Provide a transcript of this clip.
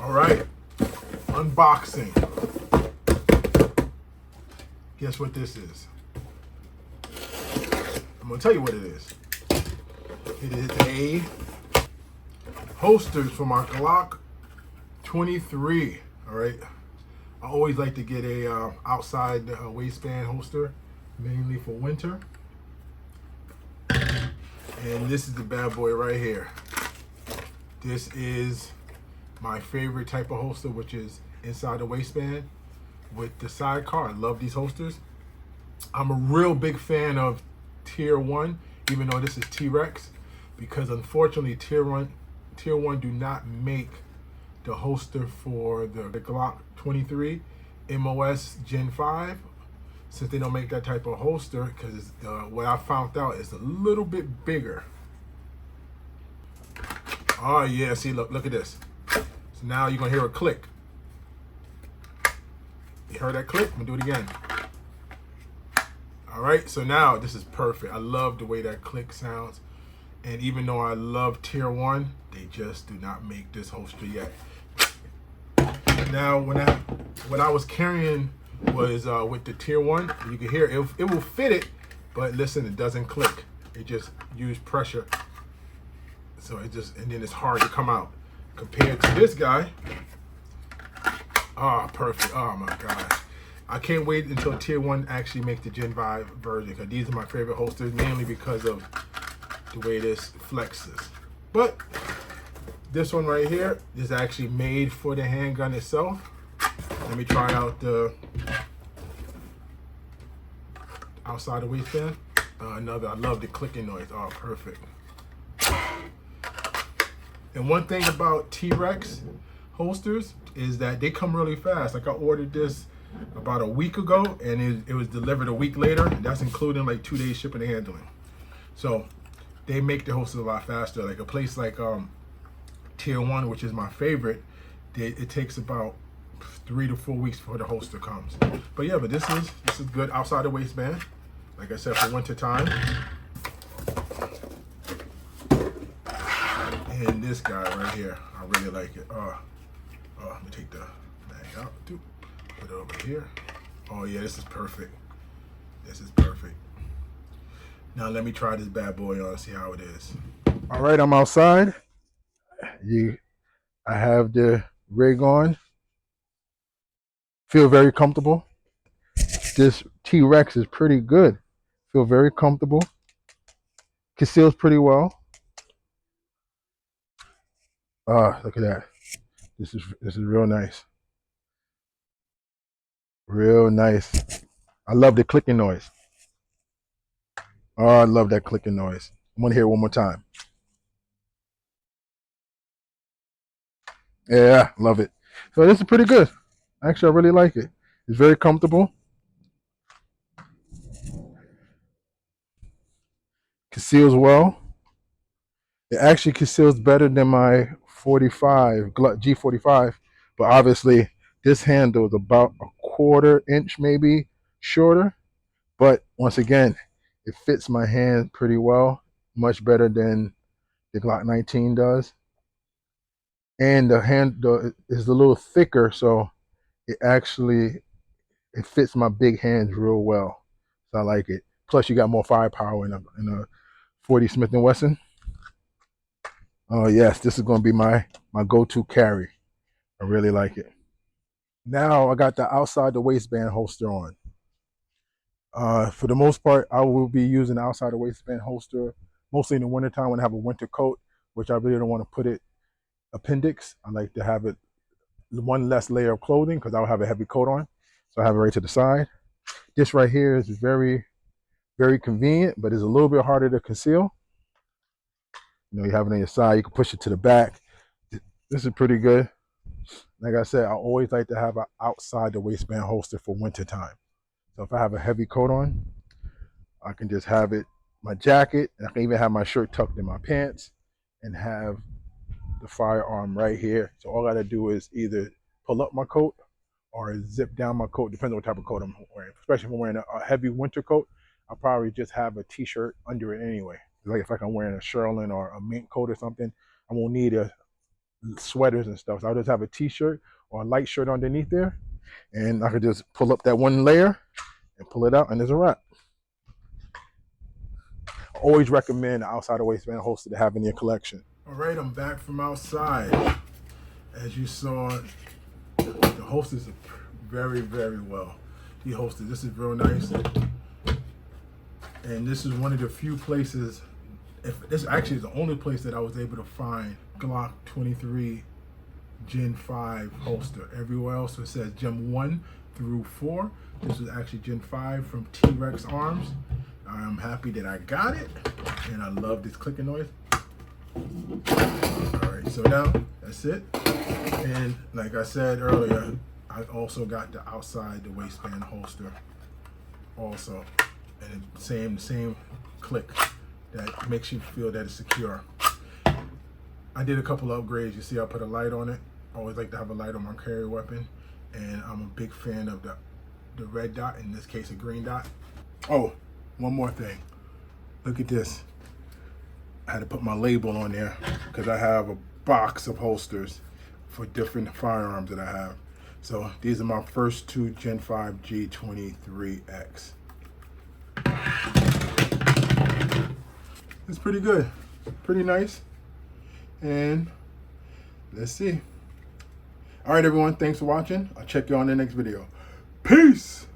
All right, unboxing. Guess what this is? I'm gonna tell you what it is. It is a holsters for my Glock 23. All right. I always like to get a outside waistband holster, mainly for winter. And this is the bad boy right here. This is my favorite type of holster, which is inside the waistband with the sidecar. I love these holsters. I'm a real big fan of Tier 1, even though this is T-Rex, because unfortunately Tier 1 do not make the holster for the Glock 23 MOS Gen 5, since they don't make that type of holster, because what I found out is a little bit bigger. Oh yeah, see, look at this. So now you're gonna hear a click. You heard that click? I'm gonna do it again. All right, so now this is perfect. I love the way that click sounds. And even though I love Tier 1, they just do not make this holster yet. Now, when I was carrying was with the Tier 1, you can hear it will fit it, but listen, it doesn't click. It just use pressure. So and then it's hard to come out. Compared to this guy, perfect. Oh my gosh. I can't wait until Tier 1 actually makes the Gen 5 version, because these are my favorite holsters, mainly because of the way this flexes. But this one right here is actually made for the handgun itself. Let me try out the outside the waistband. I love the clicking noise. Oh, perfect. And one thing about T-Rex holsters is that they come really fast. Like I ordered this about a week ago, and it was delivered a week later. And that's including like 2 days shipping and handling. So they make the holsters a lot faster. Like a place like Tier 1, which is my favorite, it takes about 3 to 4 weeks before the holster comes. But yeah, but this is good outside the waistband. Like I said, for winter time. And this guy right here, I really like it. Let me take the bag out. Put it over here. Oh yeah, this is perfect. This is perfect. Now let me try this bad boy on, see how it is. All right, I'm outside. I have the rig on. Feel very comfortable. This T-Rex is pretty good. Feel very comfortable. Conceals pretty well. Look at that. This is real nice. Real nice. I love the clicking noise. Oh, I love that clicking noise. I'm gonna hear it one more time. Yeah, love it. So this is pretty good. Actually, I really like it. It's very comfortable. Conceals well. It actually conceals better than my 45 G45, but obviously this handle is about a 1/4 inch maybe shorter. But once again, it fits my hand pretty well, much better than the Glock 19 does. And the handle is a little thicker, so it fits my big hands real well. So I like it. Plus, you got more firepower in a 40 Smith & Wesson. Oh yes, this is going to be my go-to carry. I really like it. Now I got the outside the waistband holster on. For the most part, I will be using the outside the waistband holster mostly in the wintertime when I have a winter coat, which I really don't want to put it appendix. I like to have it one less layer of clothing because I'll have a heavy coat on. So I have it right to the side. This right here is very, very convenient, but it's a little bit harder to conceal. You know, you have it on your side, you can push it to the back. This is pretty good. Like I said, I always like to have an outside the waistband holster for winter time. So if I have a heavy coat on, I can just have it, my jacket, and I can even have my shirt tucked in my pants and have the firearm right here. So all I gotta do is either pull up my coat or zip down my coat, depending on what type of coat I'm wearing. Especially if I'm wearing a heavy winter coat, I'll probably just have a t-shirt under it anyway. Like if I'm wearing a Sherlin or a mink coat or something, I won't need a sweaters and stuff. So I'll just have a t-shirt or a light shirt underneath there, and I could just pull up that one layer and pull it out, and there's a wrap. I always recommend an outside the waistband holster to have in your collection. All right, I'm back from outside. As you saw, the holsters are very, very well. The holsters, this is real nice. And this is one of the few places, if this actually is the only place that I was able to find Glock 23 Gen 5 holster. Everywhere else it says Gen 1 through 4. This is actually Gen 5 from T-Rex Arms. I'm happy that I got it, and I love this clicking noise. All right, so now that's it. And like I said earlier, I also got the outside the waistband holster also, and the same click that makes you feel that it's secure. I did a couple of upgrades. You see, I put a light on it. I always like to have a light on my carry weapon, and I'm a big fan of the red dot, in this case a green dot. Oh, one more thing. Look at this. I had to put my label on there because I have a box of holsters for different firearms that I have. So these are my first two Gen 5 G23X. It's pretty good, pretty nice. And let's see. All right, everyone, thanks for watching. I'll check you on the next video. Peace.